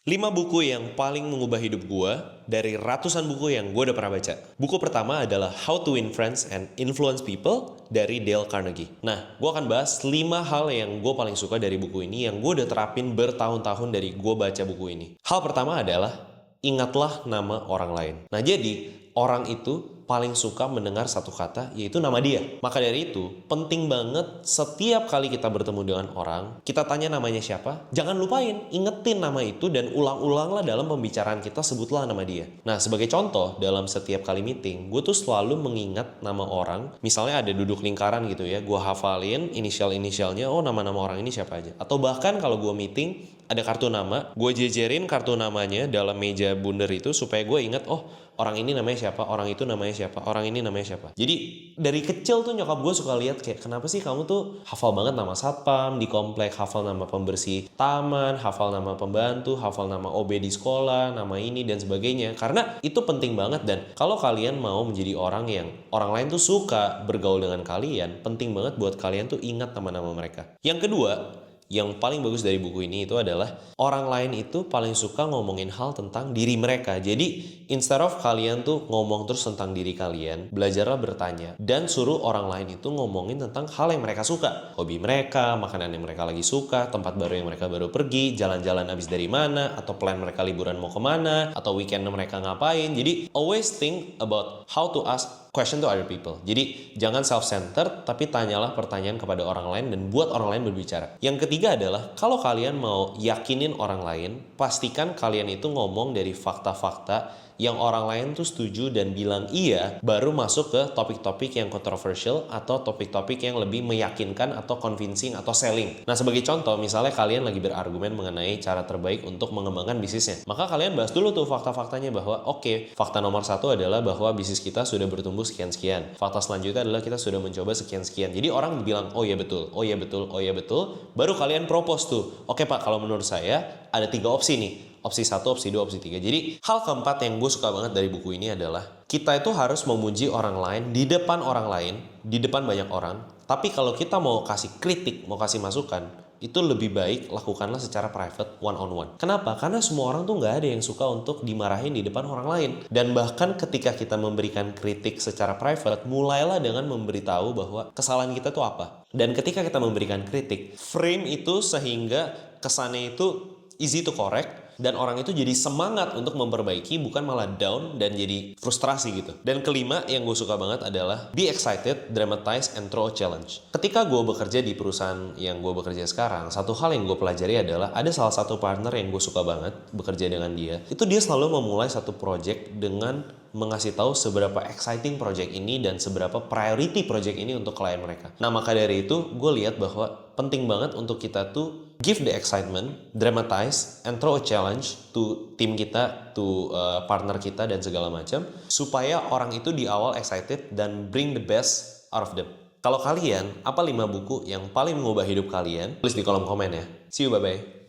5 buku yang paling mengubah hidup gue dari ratusan buku yang gue udah pernah baca. Buku pertama adalah How to Win Friends and Influence People dari Dale Carnegie. Nah, gue akan bahas 5 hal yang gue paling suka dari buku ini yang gue udah terapin bertahun-tahun dari gue baca buku ini. Hal pertama adalah ingatlah nama orang lain. Nah, jadi orang itu paling suka mendengar satu kata, yaitu nama dia. Maka dari itu, penting banget setiap kali kita bertemu dengan orang, kita tanya namanya siapa, jangan lupain, ingetin nama itu dan ulang-ulanglah dalam pembicaraan kita, sebutlah nama dia. Nah, sebagai contoh, dalam setiap kali meeting, gue tuh selalu mengingat nama orang. Misalnya ada duduk lingkaran gitu ya, gue hafalin inisial-inisialnya, oh nama-nama orang ini siapa aja. Atau bahkan kalau gue meeting, ada kartu nama, gue jejerin kartu namanya dalam meja bundar itu supaya gue ingat, oh orang ini namanya siapa, orang itu namanya siapa, orang ini namanya siapa. Jadi dari kecil tuh nyokap gue suka lihat kayak kenapa sih kamu tuh hafal banget nama satpam di komplek, hafal nama pembersih taman, hafal nama pembantu, hafal nama OB di sekolah, nama ini dan sebagainya. Karena itu penting banget dan kalau kalian mau menjadi orang yang orang lain tuh suka bergaul dengan kalian, penting banget buat kalian tuh ingat nama-nama mereka. Yang kedua, yang paling bagus dari buku ini itu adalah orang lain itu paling suka ngomongin hal tentang diri mereka. Jadi instead of kalian tuh ngomong terus tentang diri kalian, belajarlah bertanya dan suruh orang lain itu ngomongin tentang hal yang mereka suka. Hobi mereka, makanan yang mereka lagi suka, tempat baru yang mereka baru pergi, jalan-jalan habis dari mana, atau plan mereka liburan mau kemana, atau weekend mereka ngapain. Jadi always think about how to ask question to other people. Jadi jangan self-centered, tapi tanyalah pertanyaan kepada orang lain dan buat orang lain berbicara. Yang ketiga adalah kalau kalian mau yakinin orang lain, pastikan kalian itu ngomong dari fakta-fakta yang orang lain tuh setuju dan bilang iya, baru masuk ke topik-topik yang controversial atau topik-topik yang lebih meyakinkan atau convincing atau selling. Nah, sebagai contoh, misalnya kalian lagi berargumen mengenai cara terbaik untuk mengembangkan bisnisnya. Maka kalian bahas dulu tuh fakta-faktanya bahwa oke, fakta nomor 1 adalah bahwa bisnis kita sudah bertumbuh sekian-sekian. Fakta selanjutnya adalah kita sudah mencoba sekian-sekian. Jadi orang bilang, oh iya betul, oh iya betul, oh iya betul. Baru kalian propose tuh, oke Pak, kalau menurut saya ada 3 opsi nih. Opsi 1, opsi 2, opsi 3. Jadi hal keempat yang gue suka banget dari buku ini adalah kita itu harus memuji orang lain di depan orang lain, di depan banyak orang. Tapi kalau kita mau kasih kritik, mau kasih masukan, itu lebih baik lakukanlah secara private, one on one. Kenapa? Karena semua orang tuh nggak ada yang suka untuk dimarahin di depan orang lain. Dan bahkan ketika kita memberikan kritik secara private, mulailah dengan memberitahu bahwa kesalahan kita tuh apa. Dan ketika kita memberikan kritik, frame itu sehingga kesannya itu easy to correct, dan orang itu jadi semangat untuk memperbaiki, bukan malah down dan jadi frustrasi gitu. Dan kelima yang gue suka banget adalah be excited, dramatize, and throw a challenge. Ketika gue bekerja di perusahaan yang gue bekerja sekarang, satu hal yang gue pelajari adalah ada salah satu partner yang gue suka banget bekerja dengan dia. Itu dia selalu memulai satu project dengan mengasih tahu seberapa exciting project ini dan seberapa priority project ini untuk klien mereka. Nah, maka dari itu gue lihat bahwa penting banget untuk kita tuh give the excitement, dramatize, and throw a challenge to tim kita, to partner kita dan segala macam, supaya orang itu di awal excited dan bring the best out of them. Kalau kalian, apa 5 buku yang paling mengubah hidup kalian? Tulis di kolom komen ya. See you, bye-bye.